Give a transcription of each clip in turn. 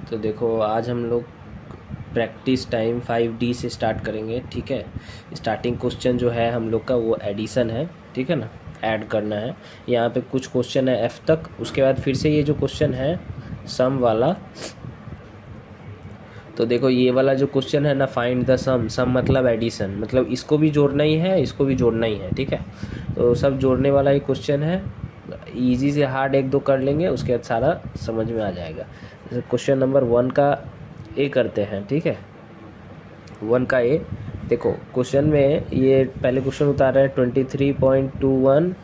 तो देखो आज हम लोग प्रैक्टिस टाइम 5D से स्टार्ट करेंगे। ठीक है, स्टार्टिंग क्वेश्चन जो है हम लोग का वो एडिशन है। ठीक है ना, ऐड करना है। यहाँ पे कुछ क्वेश्चन है F तक, उसके बाद फिर से ये जो क्वेश्चन है सम वाला। तो देखो ये वाला जो क्वेश्चन है ना, फाइंड द सम, सम मतलब एडिशन, मतलब इसको भी जोड़ना ही है, इसको भी जोड़ना ही है। ठीक है, तो सब जोड़ने वाला ही क्वेश्चन है। इजी से हार्ड एक दो कर लेंगे, उसके बाद सारा समझ में आ जाएगा। जैसे क्वेश्चन नंबर 1 का ए करते हैं। ठीक है, 1 का ए देखो, क्वेश्चन में ये पहले क्वेश्चन उतारा है 23.21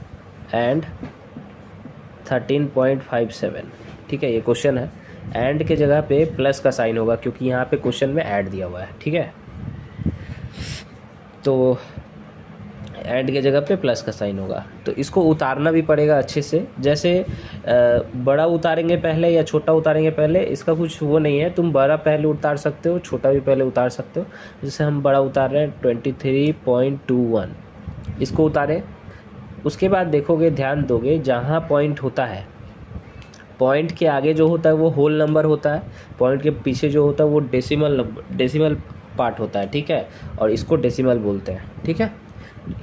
एंड 13.57। ठीक है, ये क्वेश्चन है। एंड के जगह पे प्लस का साइन होगा क्योंकि यहाँ पे क्वेश्चन में ऐड दिया हुआ है। ठीक है, तो एंड के जगह पे प्लस का साइन होगा, तो इसको उतारना भी पड़ेगा अच्छे से। जैसे बड़ा उतारेंगे पहले या छोटा उतारेंगे पहले, इसका कुछ वो नहीं है। तुम बड़ा पहले उतार सकते हो, छोटा भी पहले उतार सकते हो। जैसे हम बड़ा उतार रहे हैं 23.21, इसको उतारें। उसके बाद देखोगे, ध्यान दोगे, जहाँ पॉइंट होता है, पॉइंट के आगे जो होता है वो होल नंबर होता है, पॉइंट के पीछे जो होता है वो डेसिमल पार्ट होता है। ठीक है, और इसको डेसिमल बोलते हैं। ठीक है,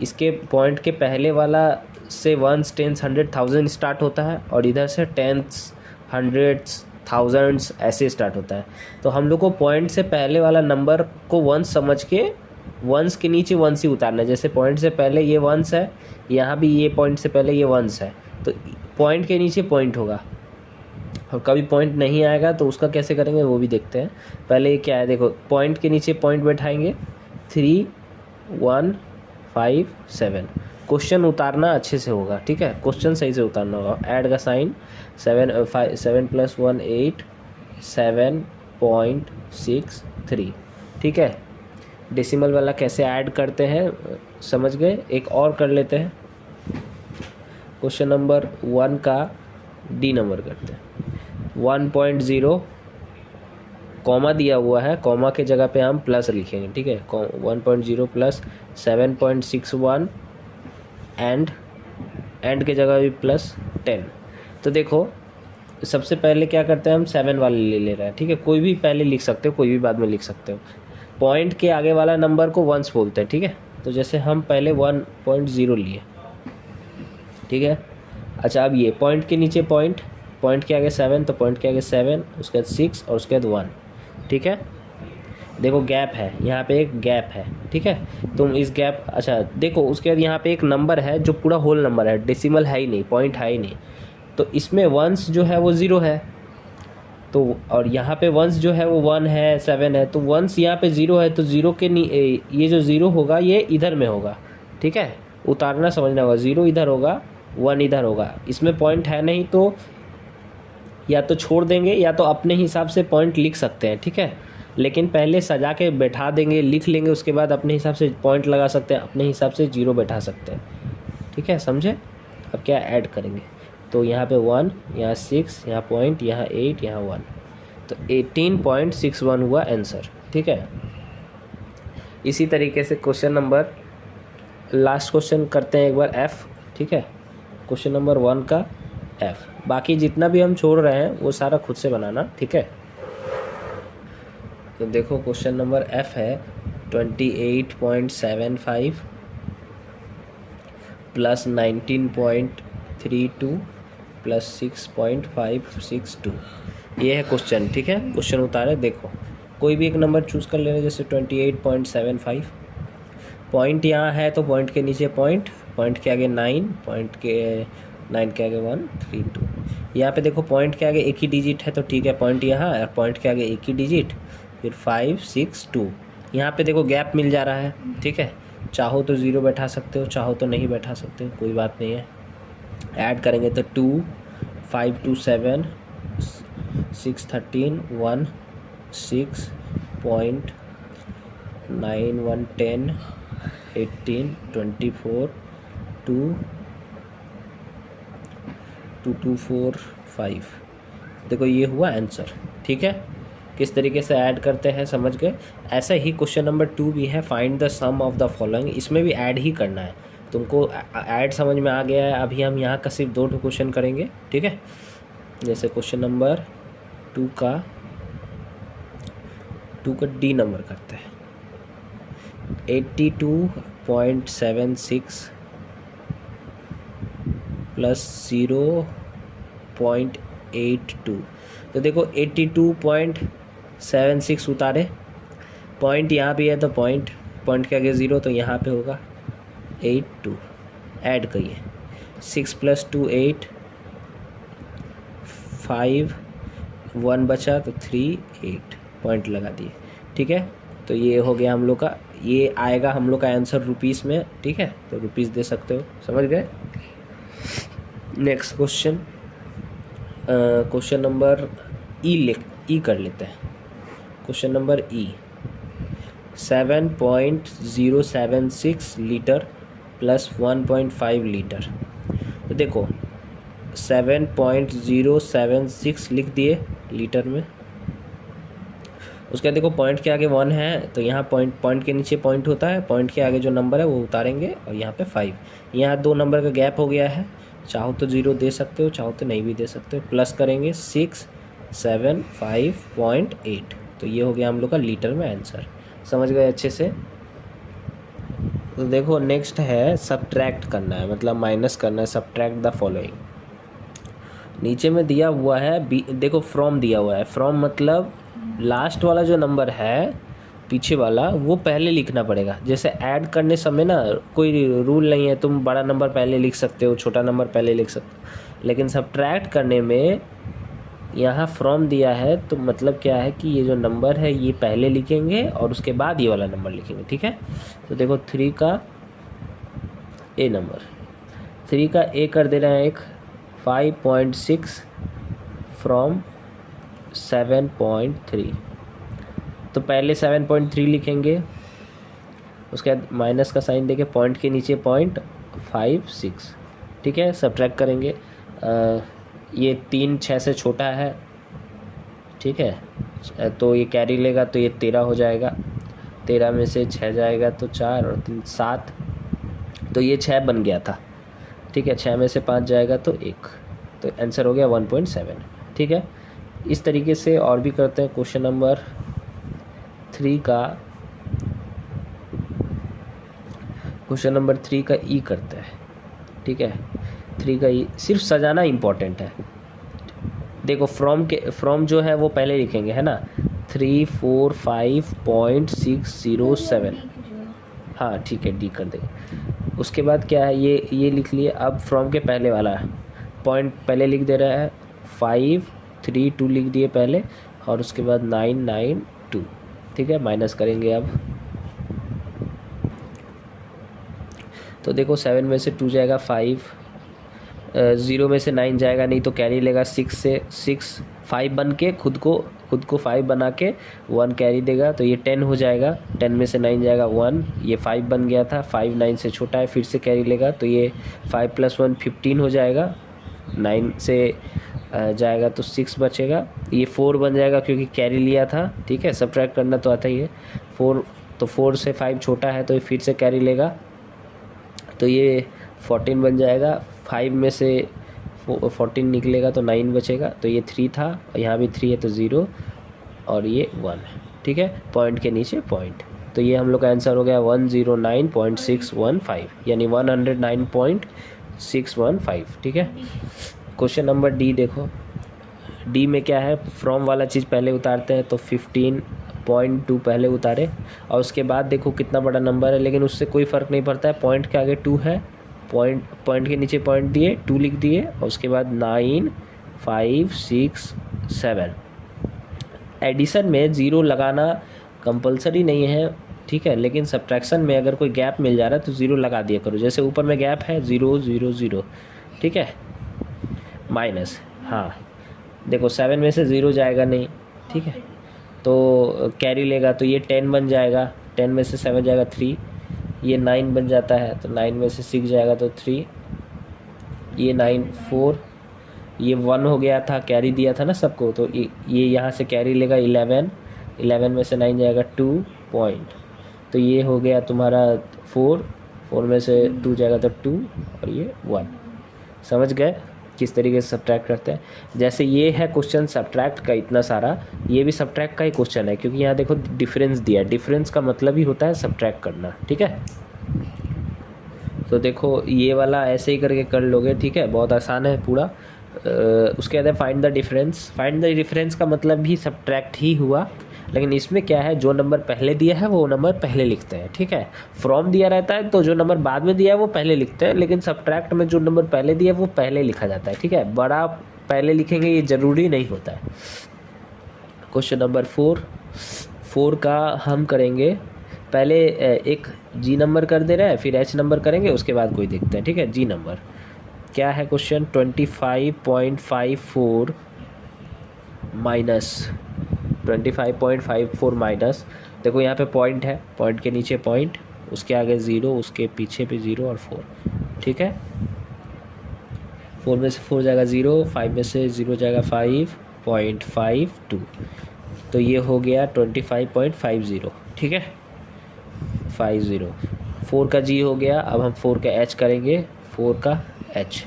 इसके पॉइंट के पहले वाला से 1s 10s 100 1000 स्टार्ट होता है, और इधर से 10s 100s 1000s ऐसे स्टार्ट होता है। तो हम लोग को पॉइंट से पहले वाला नंबर को 1 समझ के 1s के नीचे 1s ही उतारना है। जैसे पॉइंट से पहले ये 1s है, यहाँ भी ये पॉइंट से पहले ये 1s है, तो पॉइंट के नीचे पॉइंट होगा। और कभी पॉइंट नहीं आएगा तो उसका कैसे करेंगे वो भी देखते हैं। पहले क्या है, देखो पॉइंट के नीचे पॉइंट बैठाएंगे 3 1 5 7। क्वेश्चन उतारना अच्छे से होगा। ठीक है, क्वेश्चन सही से उतारना होगा। ऐड का साइन 7 + 1 8 7.63। ठीक है, डेसिमल वाला कैसे ऐड करते हैं समझ गए। एक और कर लेते हैं, क्वेश्चन नंबर 1 का डी नंबर करते हैं। 1.0 कॉमा दिया हुआ है, कॉमा के जगह पे हम प्लस लिखेंगे। ठीक है, 1.0 प्लस 7.61 एंड के जगह भी प्लस 10। तो देखो सबसे पहले क्या करते हैं, हम 7 वाले ले रहे हैं। ठीक है, कोई भी पहले लिख सकते हो, कोई भी बाद में लिख सकते हो। पॉइंट के आगे वाला नंबर को 1s बोलते हैं। ठीक है, तो जैसे हम पहले 1.0 लिए। ठीक है, अच्छा अब ये पॉइंट के नीचे पॉइंट के आगे 7, तो पॉइंट के आगे 7, उसके बाद 6 और उसके बाद 1। ठीक है, देखो गैप है, यहाँ पे एक गैप है। ठीक है, तुम इस गैप, अच्छा देखो उसके बाद यहाँ पे एक नंबर है जो पूरा होल नंबर है, डेसिमल है ही नहीं, पॉइंट है ही नहीं, तो इसमें 1s जो है वो 0 है। तो और यहाँ पे 1s जो है वो 1 है 7 है, तो 1s यहाँ पे 0 है, तो 0 के ये जो 0 होगा ये इधर में होगा। ठीक है, उतारना समझना होगा। 0 इधर होगा, 1 इधर होगा। इसमें पॉइंट है नहीं तो या तो छोड़ देंगे या तो अपने हिसाब से पॉइंट लिख सकते हैं। ठीक है, लेकिन पहले सजा के बैठा देंगे, लिख लेंगे, उसके बाद अपने हिसाब से पॉइंट लगा सकते हैं, अपने हिसाब से 0 बैठा सकते हैं। ठीक है, समझे। अब क्या ऐड करेंगे, तो यहाँ पे 1, यहाँ 6, यहाँ पॉइंट, यहाँ 8, यहाँ 1, तो 18.61 हुआ आंसर। ठीक है, इसी तरीके से क्वेश्चन नंबर लास्ट क्वेश्चन करते हैं एक बार F। ठीक है, क्वेश्चन नंबर 1 का F, बाकी जितना भी हम छोड़ रहे हैं वो सारा खुद से बनाना। ठीक है, तो देखो क्वेश्चन नंबर F है 28.75 प्लस 19.32 प्लस 6.562, ये है क्वेश्चन। ठीक है, क्वेश्चन उतारे, देखो कोई भी एक नंबर चूज़ कर लेना, जैसे 28.75। पॉइंट यहाँ है तो पॉइंट के नीचे पॉइंट, पॉइंट के आगे 9, पॉइंट के 9 के आगे 1 3 2। यहाँ पे देखो पॉइंट के आगे एक ही डिजिट है तो ठीक है, पॉइंट यहाँ और पॉइंट के आगे एक ही डिजिट, फिर 5 6 2। यहाँ पे देखो गैप मिल जा रहा है। ठीक है, चाहो तो 0 बैठा सकते हो, चाहो तो नहीं बैठा सकते हो, कोई बात नहीं है। ऐड करेंगे तो 2 5 2 7 6 13 1 6.9 1 10 18 24 2 2 2 4 5। देखो ये हुआ आंसर। ठीक है, किस तरीके से ऐड करते हैं समझ गए। ऐसा ही क्वेश्चन नंबर 2 भी है, find the sum of the following. इसमें भी ऐड ही करना है, तुमको ऐड समझ में आ गया है। अभी हम यहाँ का सिर्फ 2 क्वेश्चन करेंगे। ठीक है, जैसे क्वेश्चन नंबर 2 का 2 का डी नंबर करते हैं। 82.76 प्लस 0.82। तो देखो 82.76 उतारे, पॉइंट यहाँ भी है तो पॉइंट के आगे 0 तो यहाँ पे होगा 82। ऐड करिए 6 + 2 8, 5 1 बचा तो 3 8 पॉइंट लगा दिए। ठीक है, तो ये हो गया हम लोग का, ये आएगा हम लोग का आंसर रुपीस में। ठीक है, तो रुपीस दे सकते हो, समझ गए। नेक्स्ट क्वेश्चन, क्वेश्चन नंबर ई कर लेते हैं। क्वेश्चन नंबर ई, 7.076 लीटर प्लस 1.5 लीटर। तो देखो 7.076 लिख दिए लीटर में, उसके बाद देखो पॉइंट के आगे 1 है तो यहाँ पॉइंट के नीचे पॉइंट होता है, पॉइंट के आगे जो नंबर है वो उतारेंगे और यहाँ पे 5, यहाँ 2 नंबर का गैप हो गया है, चाहो तो 0 दे सकते हो, चाहो तो नहीं भी दे सकते हो। प्लस करेंगे 675.8, तो ये हो गया हम लोग का लीटर में आंसर। समझ गए अच्छे से। तो देखो नेक्स्ट है सब्ट्रैक्ट करना है, मतलब माइनस करना है। सब्ट्रैक्ट द फॉलोइंग, नीचे में दिया हुआ है देखो फ्रॉम दिया हुआ है। फ्रॉम मतलब लास्ट वाला जो नंबर है पीछे वाला वो पहले लिखना पड़ेगा। जैसे ऐड करने समय ना कोई रूल नहीं है, तुम बड़ा नंबर पहले लिख सकते हो, छोटा नंबर पहले लिख सकते हो, लेकिन सब्ट्रैक्ट करने में यहाँ फ्रॉम दिया है तो मतलब क्या है कि ये जो नंबर है ये पहले लिखेंगे और उसके बाद ये वाला नंबर लिखेंगे। ठीक है, तो देखो 3 का ए नंबर, 3 का ए कर दे रहे हैं एक 5.6 फ्रॉम 7.3, तो पहले 7.3 लिखेंगे, उसके बाद माइनस का साइन देके पॉइंट के नीचे 0.56। ठीक है, सब्ट्रैक्ट करेंगे, ये 3 6 से छोटा है। ठीक है, तो ये कैरी लेगा तो ये 13 हो जाएगा, 13 में से 6 जाएगा तो 4 और 3 7, तो ये 6 बन गया था। ठीक है, 6 में से 5 जाएगा तो 1, तो आंसर हो गया 1.7। ठीक है, इस तरीके से और भी करते हैं। क्वेश्चन नंबर 3 का ई करते हैं। ठीक है, 3 का ई सिर्फ सजाना इम्पोर्टेंट है। देखो फ्रॉम जो है वो पहले लिखेंगे, है ना, 345.607। हाँ ठीक है, डी कर देंगे। उसके बाद क्या है, ये लिख लिए। अब फ्रॉम के पहले वाला पॉइंट पहले लिख दे रहा है, 532 लिख दिए पहले, और उसके बाद 992। ठीक है, माइनस करेंगे अब, तो देखो 7 में से 2 जाएगा 5, 0 में से 9 जाएगा नहीं तो कैरी लेगा 6 से 6, 5 बन के खुद को 5 बना के 1 कैरी देगा तो ये 10 हो जाएगा। 10 में से 9 जाएगा 1, ये 5 बन गया था, 5 9 से छोटा है, फिर से कैरी लेगा तो ये 5 + 1 15 हो जाएगा। 9 से जाएगा तो 6 बचेगा, ये 4 बन जाएगा क्योंकि कैरी लिया था। ठीक है, सब्ट्रैक्ट करना तो आता ही है। 4 तो 4 से 5 छोटा है तो ये फिर से कैरी लेगा तो ये 14 बन जाएगा। 5 में से 14 निकलेगा तो 9 बचेगा, तो ये 3 था, यहाँ भी 3 है तो 0 और ये 1। ठीक है, पॉइंट के नीचे पॉइंट, तो ये हम लोग का आंसर हो गया 109.615, यानी 109.615। ठीक है, क्वेश्चन नंबर डी देखो। डी में क्या है, फ्रॉम वाला चीज़ पहले उतारते हैं तो 15.2 पहले उतारे, और उसके बाद देखो कितना बड़ा नंबर है, लेकिन उससे कोई फ़र्क नहीं पड़ता है। पॉइंट के आगे 2 है, पॉइंट के नीचे पॉइंट दिए, 2 लिख दिए, और उसके बाद 9 5 6 7। एडिशन में 0 लगाना कंपलसरी नहीं है, ठीक है, लेकिन सब्ट्रैक्शन में अगर कोई गैप मिल जा रहा है तो 0 लगा दिया करो। जैसे ऊपर में गैप है 0 0 0, ठीक है, माइनस, हाँ देखो 7 में से 0 जाएगा नहीं, ठीक है, तो कैरी लेगा तो ये 10 बन जाएगा, 10 में से 7 जाएगा 3, ये 9 बन जाता है तो 9 में से 6 जाएगा तो 3, ये 9 4, ये 1 हो गया था, कैरी दिया था ना सबको, तो ये यहाँ से कैरी लेगा 11, 11 में से 9 जाएगा 2 पॉइंट, तो ये हो गया तुम्हारा 4, 4 में से 2 जाएगा तो 2 और ये 1। समझ गए। किस तरीके से सब्ट्रैक्ट करते हैं। जैसे ये है क्वेश्चन सब्ट्रैक्ट का इतना सारा, ये भी सब्ट्रैक्ट का ही क्वेश्चन है, क्योंकि यहाँ देखो डिफरेंस दिया है। डिफरेंस का मतलब ही होता है सब्ट्रैक्ट करना, ठीक है। तो देखो ये वाला ऐसे ही करके कर लोगे, ठीक है, बहुत आसान है पूरा। उसके बाद है find the difference. Find the difference का मतलब भी सब्ट्रैक्ट ही हुआ, लेकिन इसमें क्या है, जो नंबर पहले दिया है वो नंबर पहले लिखते हैं, ठीक है। फ्रॉम दिया रहता है तो जो नंबर बाद में दिया है वो पहले लिखते हैं, लेकिन सब्ट्रैक्ट में जो नंबर पहले दिया है वो पहले लिखा जाता है, ठीक है। बड़ा पहले लिखेंगे ये ज़रूरी नहीं होता है। क्वेश्चन नंबर 4 का हम करेंगे पहले एक जी नंबर कर दे रहा है, फिर एच नंबर करेंगे, उसके बाद कोई देखते हैं, ठीक है। जी नंबर क्या है क्वेश्चन, 25.54 माइनस 25.54 माइनस, देखो यहाँ पे पॉइंट है, पॉइंट के नीचे पॉइंट, उसके आगे 0, उसके पीछे भी 0 और 4, ठीक है। 4 में से 4 जाएगा 0, 5 में से 0 जाएगा 5.52, तो ये हो गया 25.50, ठीक है, 50। 4 का जी हो गया। अब हम 4 का एच करेंगे, 4 का एच।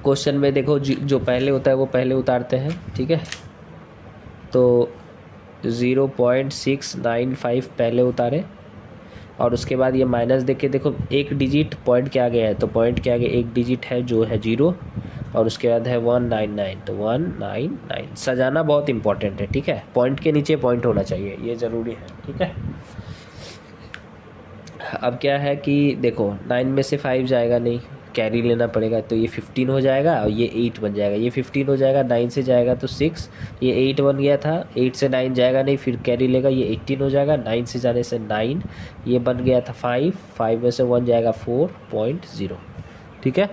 क्वेश्चन में देखो जो पहले होता है वो पहले उतारते हैं, ठीक है। तो 0.695 पहले उतारे, और उसके बाद ये माइनस देख के देखो एक डिजिट पॉइंट के आगे है, तो पॉइंट के आगे एक डिजिट है जो है 0, और उसके बाद है 199, तो 199 सजाना बहुत इंपॉर्टेंट है, ठीक है। पॉइंट के नीचे पॉइंट होना चाहिए, ये ज़रूरी है, ठीक है। अब क्या है कि देखो 9 में से 5 जाएगा नहीं, कैरी लेना पड़ेगा, तो ये 15 हो जाएगा और ये 8 बन जाएगा। ये 15 हो जाएगा, 9 से जाएगा तो 6, ये 8 बन गया था, 8 से 9 जाएगा नहीं, फिर कैरी लेगा, ये 18 हो जाएगा, 9 से जाने से 9, ये बन गया था 5, 5 में से 1 जाएगा 4.0, ठीक है।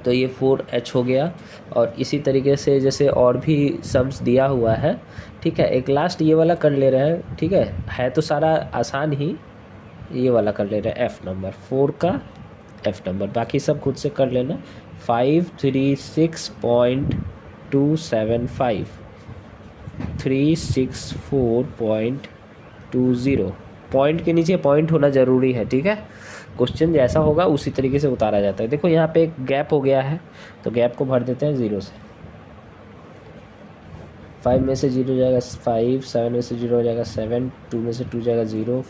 तो ये 4H हो गया। और इसी तरीके से जैसे और भी सम्स दिया हुआ है, ठीक है। एक लास्ट ये वाला कर ले रहे हैं, ठीक है तो सारा आसान ही, ये वाला कर ले रहे हैं F नंबर, 4 का F नंबर, बाकी सब खुद से कर लेना। 536.275, 364.20, पॉइंट के नीचे पॉइंट होना ज़रूरी है, ठीक है। क्वेश्चन जैसा होगा उसी तरीके से उतारा जाता है। देखो यहाँ पे एक गैप हो गया है, तो गैप को भर देते हैं 0 से। 5 में से 0 जाएगा 5, 7 में से 0 हो जाएगा 7, 2 में से 2 जाएगा 0,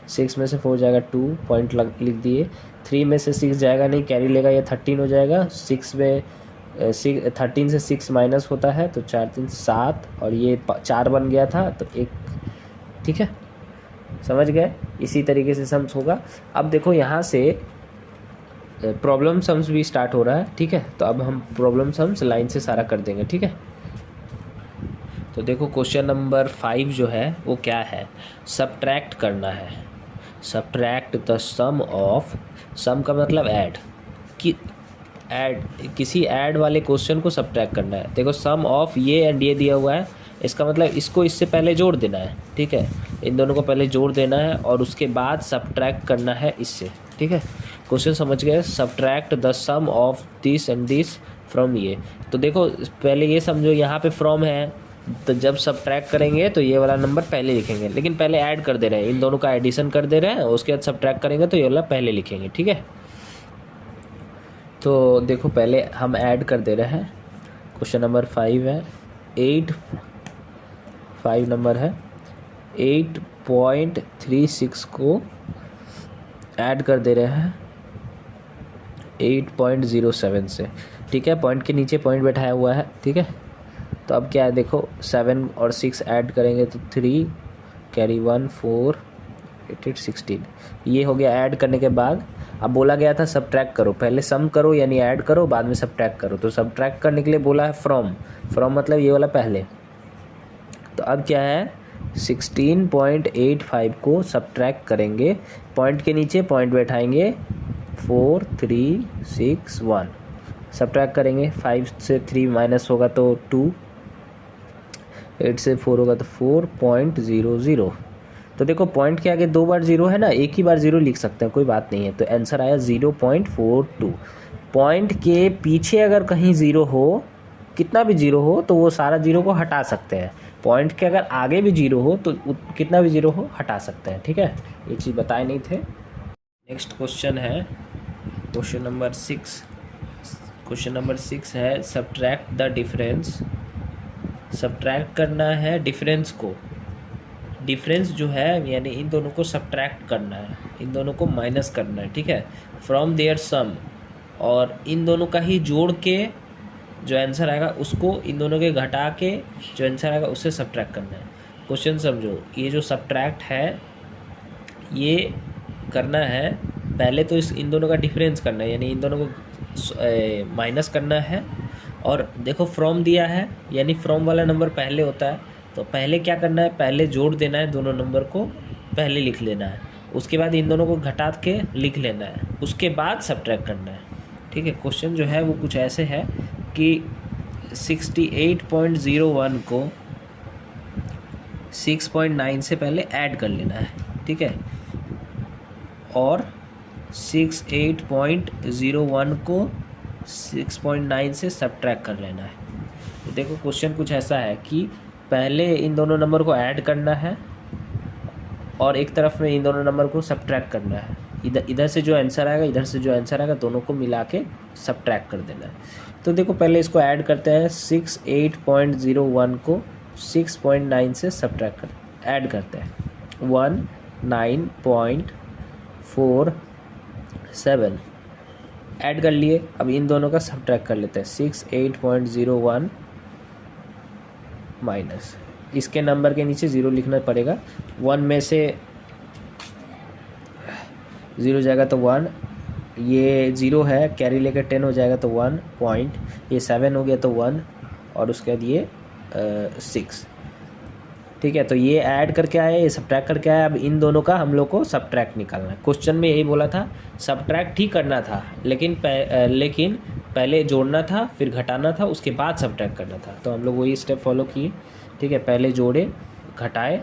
6 में से 4 जाएगा 2, पॉइंट लिख दिए। 3 में से 6 जाएगा नहीं, कैरी लेगा, ये 13 हो जाएगा। 6 में 13 से 6 माइनस होता है, तो 4 3 7, और ये 4 बन गया था, तो 1, ठीक है, समझ गए। इसी तरीके से सम्स होगा। अब देखो यहाँ से प्रॉब्लम सम्स भी स्टार्ट हो रहा है, ठीक है। तो अब हम प्रॉब्लम सम्स लाइन से सारा कर देंगे, ठीक है। तो देखो क्वेश्चन नंबर 5 जो है वो क्या है, सब्ट्रैक्ट करना है। सब्ट्रैक्ट द सम ऑफ, सम का मतलब ऐड, कि ऐड, किसी ऐड वाले क्वेश्चन को सब्ट्रैक्ट करना है। देखो सम ऑफ ये एंड ये दिया हुआ है, इसका मतलब इसको इससे पहले जोड़ देना है, ठीक है। इन दोनों को पहले जोड़ देना है और उसके बाद सब्ट्रैक्ट करना है इससे, ठीक है। क्वेश्चन समझ गए, subtract the sum of this and this from ये। तो देखो पहले ये समझो यहाँ पे फ्रॉम है, तो जब सब्ट्रैक्ट करेंगे तो ये वाला नंबर पहले लिखेंगे, लेकिन पहले ऐड कर दे रहे हैं, इन दोनों का एडिशन कर दे रहे हैं, उसके बाद सब्ट्रैक्ट करेंगे तो ये वाला पहले लिखेंगे, ठीक है। तो देखो पहले हम ऐड कर दे रहे हैं। क्वेश्चन नंबर 5 है, 5 नंबर है, 8.36 को ऐड कर दे रहे हैं 8.07 से, ठीक है। पॉइंट के नीचे पॉइंट बैठाया हुआ है, ठीक है। तो अब क्या है, देखो 7 और 6 ऐड करेंगे तो 3, कैरी 1, 4, 8, 16, ये हो गया ऐड करने के बाद। अब बोला गया था सब्ट्रैक्ट करो, पहले सम करो यानी ऐड करो, बाद में सब्ट्रैक्ट करो। तो सब्ट्रैक्ट करने के लिए बोला है फ्रॉम, फ्रॉम मतलब ये वाला पहले। तो अब क्या है, 16.85 को सब्ट्रैक्ट करेंगे, पॉइंट के नीचे पॉइंट बैठाएंगे, 4, 3, 6, 1, सब्ट्रैक्ट करेंगे। 5 से 3 माइनस होगा तो 2, 8 से 4 होगा तो 4.00। तो देखो पॉइंट के आगे 2 बार 0 है ना, एक ही बार 0 लिख सकते हैं, कोई बात नहीं है। तो आंसर आया 0.42। पॉइंट के पीछे अगर कहीं 0 हो, कितना भी 0 हो, तो वो सारा 0 को हटा सकते हैं। पॉइंट के अगर आगे भी 0 हो तो कितना भी 0 हो हटा सकते हैं, ठीक है। ये चीज़ बताए नहीं थे। नेक्स्ट क्वेश्चन है क्वेश्चन नंबर 6 है सब्ट्रैक्ट द डिफरेंस। सब्ट्रैक्ट करना है डिफरेंस को, डिफरेंस जो है यानी इन दोनों को सब्ट्रैक्ट करना है, इन दोनों को माइनस करना है, ठीक है, फ्रॉम देयर सम, और इन दोनों का ही जोड़ के जो आंसर आएगा उसको इन दोनों के घटा के जो आंसर आएगा उससे सब्ट्रैक्ट करना है। क्वेश्चन समझो, ये जो सब्ट्रैक्ट है ये करना है, पहले तो इन दोनों का डिफरेंस करना है यानी इन दोनों को माइनस करना है, और देखो फ्रॉम दिया है यानी फ्रॉम वाला नंबर पहले होता है, तो पहले क्या करना है, पहले जोड़ देना है, दोनों नंबर को पहले लिख लेना है, उसके बाद इन दोनों को घटा के लिख लेना है, उसके बाद सब्ट्रैक्ट करना है, ठीक है। क्वेश्चन जो है वो कुछ ऐसे है कि 68.01 को 6.9 से पहले ऐड कर लेना है, ठीक है, और 68.01 को 6.9 से सब्ट्रैक्ट कर लेना है। तो देखो क्वेश्चन कुछ ऐसा है कि पहले इन दोनों नंबर को ऐड करना है और एक तरफ में इन दोनों नंबर को सब्ट्रैक्ट करना है, इधर से जो आंसर आएगा इधर से जो आंसर आएगा दोनों को मिला के सब्ट्रैक्ट कर देना है। तो देखो पहले इसको ऐड करते हैं, 68.01 को 6.9 से सब्ट्रैक्ट ऐड करते हैं, 19.47 ऐड कर लिए। अब इन दोनों का सब्ट्रैक्ट कर लेते हैं, 68.01 माइनस, इसके नंबर के नीचे ज़ीरो लिखना पड़ेगा, 1 में से 0 जाएगा तो 1, ये 0 है, कैरी लेकर 10 हो जाएगा तो 1 पॉइंट, ये 7 हो गया तो 1, और उसके बाद ये 6, ठीक है। तो ये ऐड करके आया, ये सब्ट्रैक्ट करके आया, अब इन दोनों का हम लोग को सब्ट्रैक्ट निकालना है। क्वेश्चन में यही बोला था सब्ट्रैक्ट ही करना था, लेकिन पहले जोड़ना था, फिर घटाना था, उसके बाद सब्ट्रैक्ट करना था, तो हम लोग वही स्टेप फॉलो किए, ठीक है। पहले जोड़े, घटाए,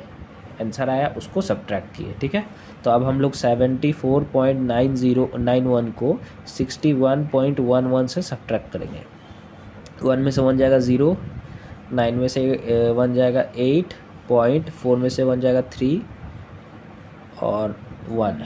आंसर आया, उसको सब्ट्रैक्ट किए, ठीक है। तो अब हम लोग 74.9091 को 61.11 से सब्ट्रैक्ट करेंगे। 1 में से 1 जाएगा 0, 9 में से 1 जाएगा 8, 4 में से 1 जाएगा 3 और 1,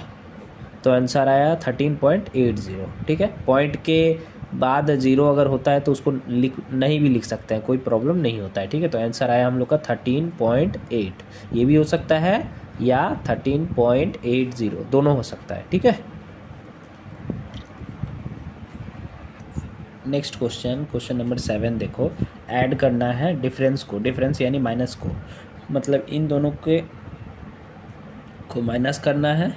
तो आंसर आया 13.80, ठीक है। पॉइंट के बाद 0 अगर होता है तो उसको नहीं भी लिख सकते हैं, कोई प्रॉब्लम नहीं होता है, ठीक है। तो आंसर आया हम लोग का 13.8, ये भी हो सकता है या 13.80, दोनों हो सकता है, ठीक है। नेक्स्ट क्वेश्चन नंबर 7 देखो, ऐड करना है डिफरेंस को, डिफरेंस यानी माइनस को, मतलब इन दोनों को माइनस करना है,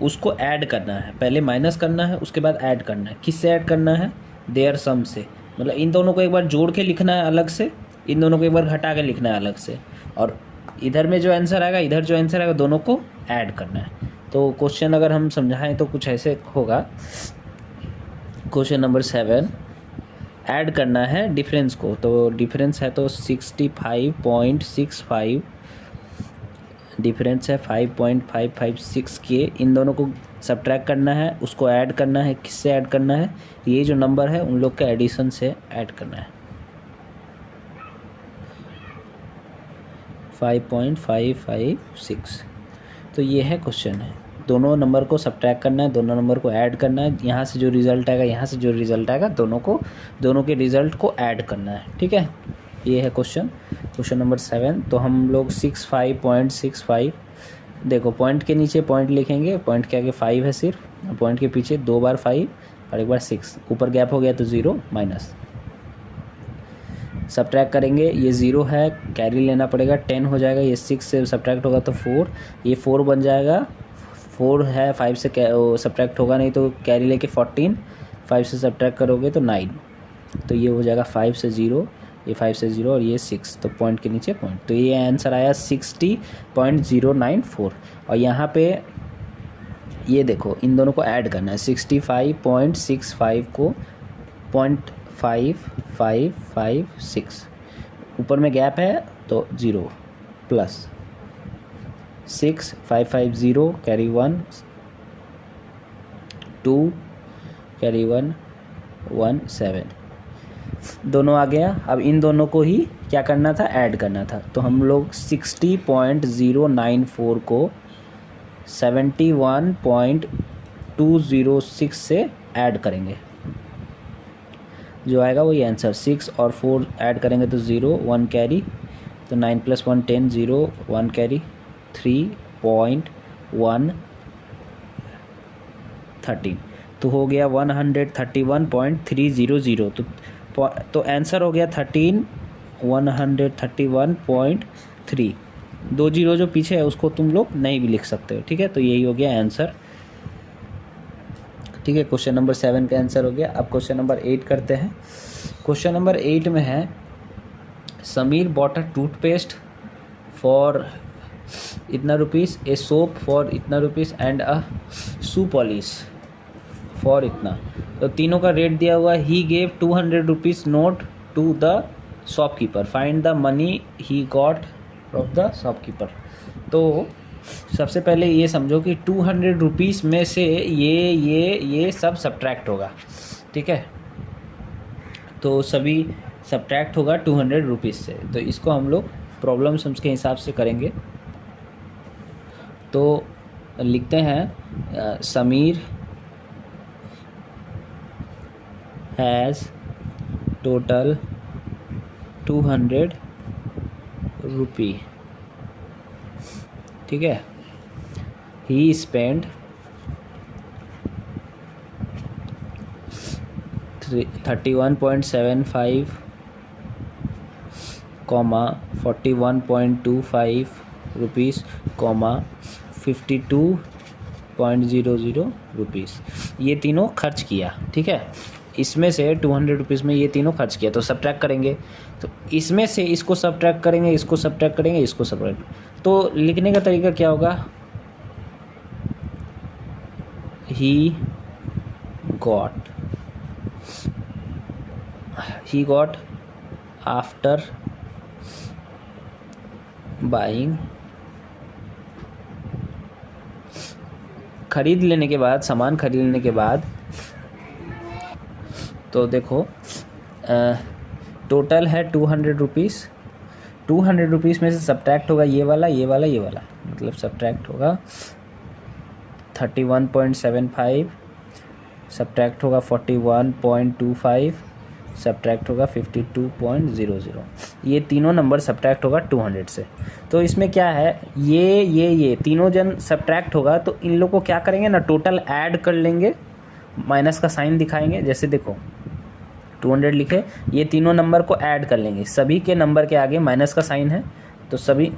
उसको ऐड करना है, पहले माइनस करना है उसके बाद ऐड करना है। किससे ऐड करना है, देयर सम से, मतलब इन दोनों को एक बार जोड़ के लिखना है अलग से, इन दोनों को एक बार घटा के लिखना है अलग से, और इधर में जो आंसर आएगा इधर जो आंसर आएगा दोनों को ऐड करना है। तो क्वेश्चन अगर हम समझाएं तो कुछ ऐसे होगा, क्वेश्चन नंबर 7 ऐड करना है डिफरेंस को, तो डिफरेंस है तो 65.65, डिफरेंस है 5.556 के, इन दोनों को सब्ट्रैक्ट करना है, उसको ऐड करना है, किससे ऐड करना है, ये जो नंबर है उन लोग के एडिशन से ऐड करना है, 5.556। तो ये है क्वेश्चन है, दोनों नंबर को सब्ट्रैक्ट करना है, दोनों नंबर को ऐड करना है, यहाँ से जो रिज़ल्ट आएगा यहाँ से जो रिज़ल्ट आएगा दोनों के रिज़ल्ट को ऐड करना है, ठीक है। ये है क्वेश्चन नंबर 7। तो हम लोग 65.65, देखो पॉइंट के नीचे पॉइंट लिखेंगे, पॉइंट के आगे 5 है सिर्फ, पॉइंट के पीछे 2 बार 5 और एक बार 6, ऊपर गैप हो गया तो 0 माइनस, सब्ट्रैक्ट करेंगे, ये 0 है, कैरी लेना पड़ेगा, 10 हो जाएगा, ये 6 से सब्ट्रैक्ट होगा तो 4, ये 4 बन जाएगा, 4 है, 5 से सब्ट्रैक्ट होगा नहीं तो कैरी लेके 14, 5 से सब्ट्रैक्ट करोगे तो 9, तो ये हो जाएगा 5 से 0, ये 5 से 0 और ये 6, तो पॉइंट के नीचे पॉइंट, तो ये आंसर आया 60.094। और यहाँ पे ये देखो इन दोनों को ऐड करना है, 65.65 को 0.5556, ऊपर में गैप है तो 0 प्लस 6550 कैरी 1 2 कैरी 1 1 7, दोनों आ गया। अब इन दोनों को ही क्या करना था, ऐड करना था, तो हम लोग 60.094 को 71.206 से ऐड करेंगे, जो आएगा वही आंसर। 6 और 4 ऐड करेंगे तो 0, 1 कैरी, तो 9 + 1 10, 0 1 कैरी, 3.113, तो हो गया 131.300। तो आंसर हो गया 131.3। 2 जीरो जो पीछे है उसको तुम लोग नहीं भी लिख सकते हो, ठीक है। तो यही हो गया आंसर, ठीक है। क्वेश्चन नंबर 7 का आंसर हो गया। अब क्वेश्चन नंबर 8 करते हैं। क्वेश्चन नंबर 8 में है Sameer bought a toothpaste for इतना रुपीज़, ए सोप फॉर इतना rupees and a shoe polish for इतना। तो तीनों का रेट दिया हुआ। He gave 200 rupees note to the shopkeeper, find the money he got of the shopkeeper. तो सबसे पहले ये समझो कि 200 रुपीज़ में से ये सब सब्ट्रैक्ट होगा, ठीक है। तो सभी सब्ट्रैक्ट होगा 200 रुपीज़ से। तो इसको हम लोग प्रॉब्लम सम्स के हिसाब से करेंगे। तो लिखते हैं समीर हैज़ टोटल 200 रुपी, ठीक है। ही स्पेंड 31.75, 41.25 रुपीज़, 52.00 रुपीज़, ये तीनों खर्च किया, ठीक है। इसमें से 200 रुपीज़ में ये तीनों खर्च किया, तो सब्ट्रैक्ट करेंगे। तो इसमें से इसको सब्ट्रैक्ट करेंगे, इसको सब्ट्रैक्ट करेंगे, इसको सब्ट्रैक्ट। तो लिखने का तरीका क्या होगा? ही गॉट आफ्टर बाइंग, खरीद लेने के बाद, सामान खरीद लेने के बाद, तो देखो टोटल है 200 रुपीज़। 200 रुपीज़ में से सब्ट्रैक्ट होगा ये वाला, ये वाला, ये वाला, मतलब सब्ट्रैक्ट होगा 31.75, सब्ट्रैक्ट होगा 41.25, सब्ट्रैक्ट होगा 52.00। ये तीनों नंबर सब्ट्रैक्ट होगा 200 से। तो इसमें क्या है, ये तीनों जन सब्ट्रैक्ट होगा, तो इन लोग को क्या करेंगे ना, टोटल ऐड कर लेंगे, माइनस का साइन दिखाएंगे। जैसे देखो 200 लिखे, ये तीनों नंबर को ऐड कर लेंगे, सभी के नंबर के आगे माइनस का साइन है, तो सभी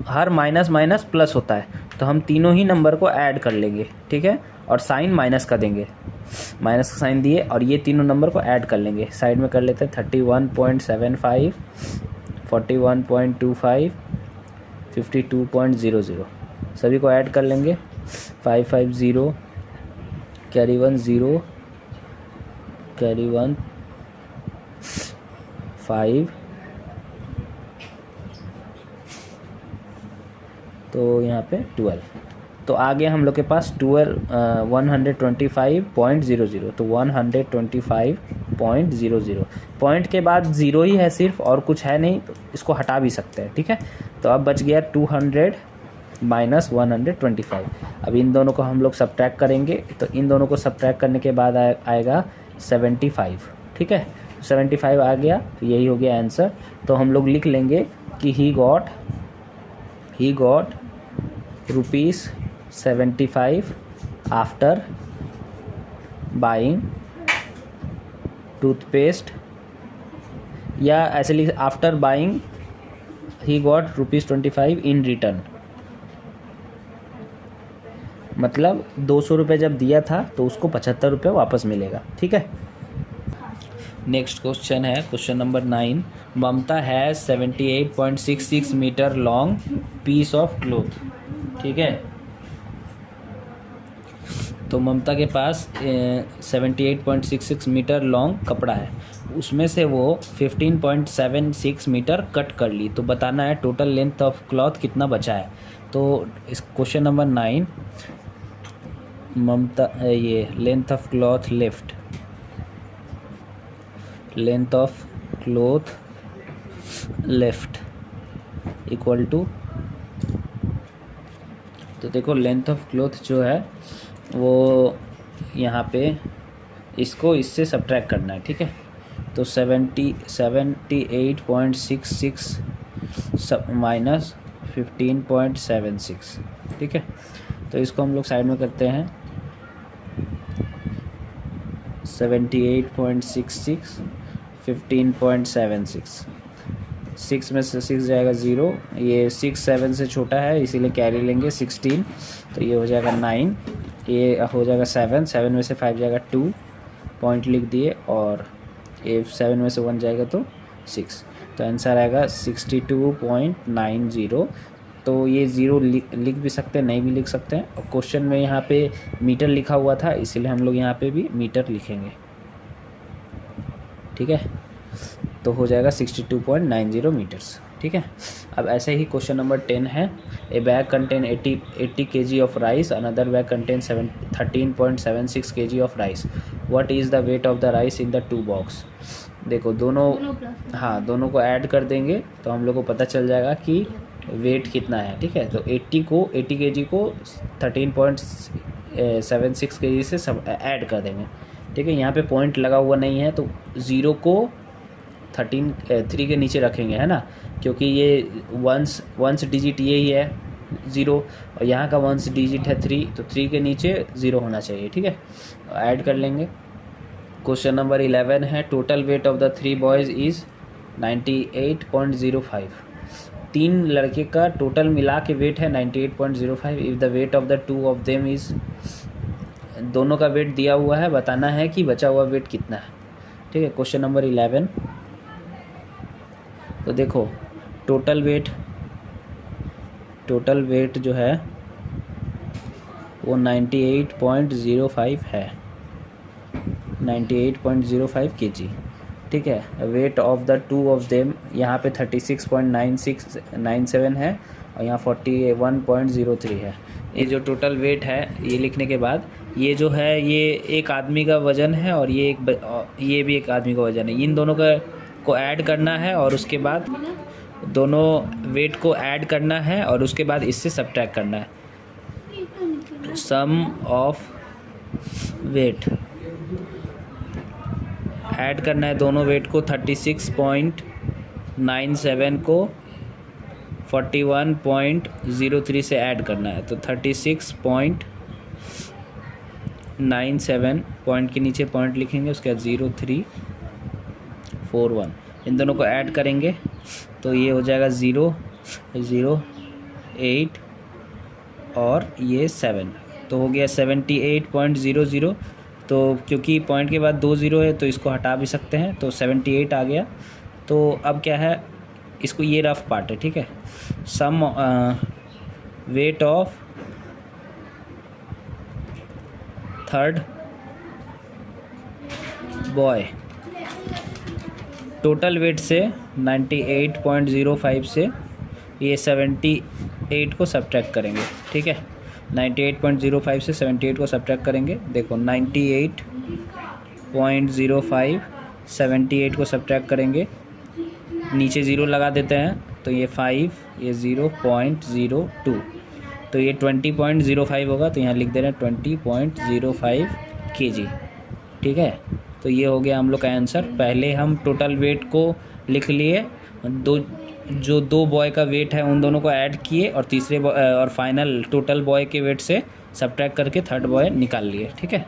हर माइनस माइनस प्लस होता है, तो हम तीनों ही नंबर को ऐड कर लेंगे, ठीक है। और साइन माइनस का देंगे, माइनस का साइन दिए, और ये तीनों नंबर को ऐड कर लेंगे। साइड में कर लेते हैं 31.75, 41.25, 52.00, सभी को ऐड कर लेंगे। 550 कैरी 1 0 कैरी 1 5, तो यहाँ पे 12, तो आ गया हम लोग के पास 125.00। तो 125.00, पॉइंट के बाद ज़ीरो ही है सिर्फ, और कुछ है नहीं, तो इसको हटा भी सकते हैं, ठीक है। तो अब बच गया 200 माइनस 125। अब इन दोनों को हम लोग सब्ट्रैक्ट करेंगे, तो इन दोनों को सब्ट्रैक्ट करने के बाद आएगा 75, ठीक है। 75 आ गया, तो यही हो गया आंसर। तो हम लोग लिख लेंगे कि he got rupees 75 after buying toothpaste, या ऐसे लिख, after buying he got ₹25 in return, मतलब 200 रुपये जब दिया था तो उसको 75 रुपये वापस मिलेगा, ठीक है। नेक्स्ट क्वेश्चन है question number 9। Mamata has 78.66 metre long piece of cloth, ठीक है। तो ममता के पास 78.66 मीटर लॉन्ग कपड़ा है, उसमें से वो 15.76 मीटर कट कर ली, तो बताना है टोटल लेंथ ऑफ क्लॉथ कितना बचा है। तो इस क्वेश्चन नंबर 9, ममता ये length of cloth left, length of cloth left equal to, तो देखो लेंथ ऑफ क्लॉथ जो है वो यहाँ पे इसको इससे सब्ट्रैक्ट करना है, ठीक है। तो 78.66 माइनस 15.76, ठीक है। तो इसको हम लोग साइड में करते हैं। 78.66 15.76, 6 में से 6 जाएगा 0, ये 6 7 से छोटा है इसीलिए कैरी लेंगे 16, तो ये हो जाएगा 9, ये हो जाएगा 7, 7 में से 5 जाएगा 2, पॉइंट लिख दिए, और ये 7 में से 1 जाएगा तो 6, तो आंसर आएगा 62.90। तो ये 0 लिख भी सकते हैं, नहीं भी लिख सकते हैं, और क्वेश्चन में यहाँ पे मीटर लिखा हुआ था इसीलिए हम लोग यहाँ पे भी मीटर लिखेंगे, ठीक है। तो हो जाएगा 62.90 मीटर्स, ठीक है। अब ऐसे ही क्वेश्चन नंबर 10 है, ए bag contain 80 kg of rice, another bag contain 13.76 kg of rice, what is the weight of the rice in the 2 box. देखो दोनों दोनों को ऐड कर देंगे तो हम लोग को पता चल जाएगा कि वेट कितना है, ठीक है। तो 80 kg को 13.76 kg से सब ऐड कर देंगे, ठीक है। यहाँ पे पॉइंट लगा हुआ नहीं है तो 0 को 3 के नीचे रखेंगे, है ना, क्योंकि ये वंस डिजिट यही है 0 और यहाँ का वंस डिजिट है 3, तो 3 के नीचे 0 होना चाहिए, ठीक है। ऐड कर लेंगे। क्वेश्चन नंबर 11 है, total weight of the 3 boys is 98.05। 3 लड़के का टोटल मिला के वेट है 98.05। If the weight of the 2 of them is, दोनों का वेट दिया हुआ है, बताना है कि बचा हुआ वेट कितना है, ठीक है। क्वेश्चन नंबर 11, तो देखो टोटल वेट जो है वो 98.05 है, 98.05 kg, ठीक है। Weight of the 2 of them यहाँ पे 36.97 है और यहाँ 41.03 है। ये जो टोटल वेट है ये लिखने के बाद ये जो है ये एक आदमी का वज़न है और ये भी एक आदमी का वज़न है। इन दोनों को ऐड करना है और उसके बाद दोनों वेट को ऐड करना है और उसके बाद इससे सब्ट्रैक्ट करना है। सम ऑफ वेट ऐड करना है दोनों वेट को, 36.97 को 41.03 से ऐड करना है, तो 36.97 पॉइंट के नीचे पॉइंट लिखेंगे, उसके बाद 0341, इन दोनों को ऐड करेंगे तो ये हो जाएगा 0 0 8 और ये 7, तो हो गया 78.00। तो क्योंकि पॉइंट के बाद 2 0 है तो इसको हटा भी सकते हैं, तो 78 आ गया। तो अब क्या है, इसको ये रफ पार्ट है, ठीक है। Sum weight of third boy, total weight से 98.05 से ये 78 को सब्ट्रैक्ट करेंगे, ठीक है। 98.05 से 78 को सब्ट्रैक्ट करेंगे। देखो 98.05 78 को सब्ट्रैक्ट करेंगे, नीचे 0 लगा देते हैं तो ये 5, ये 0.02, तो ये 20.05 होगा, तो यहाँ लिख दे रहे हैं 20.05 kg, ठीक है। तो ये हो गया हम लोग का आंसर। पहले हम टोटल वेट को लिख लिए, जो 2 बॉय का वेट है उन दोनों को ऐड किए और तीसरे और फाइनल टोटल बॉय के वेट से सब्ट्रैक्ट करके थर्ड बॉय निकाल लिए, ठीक है।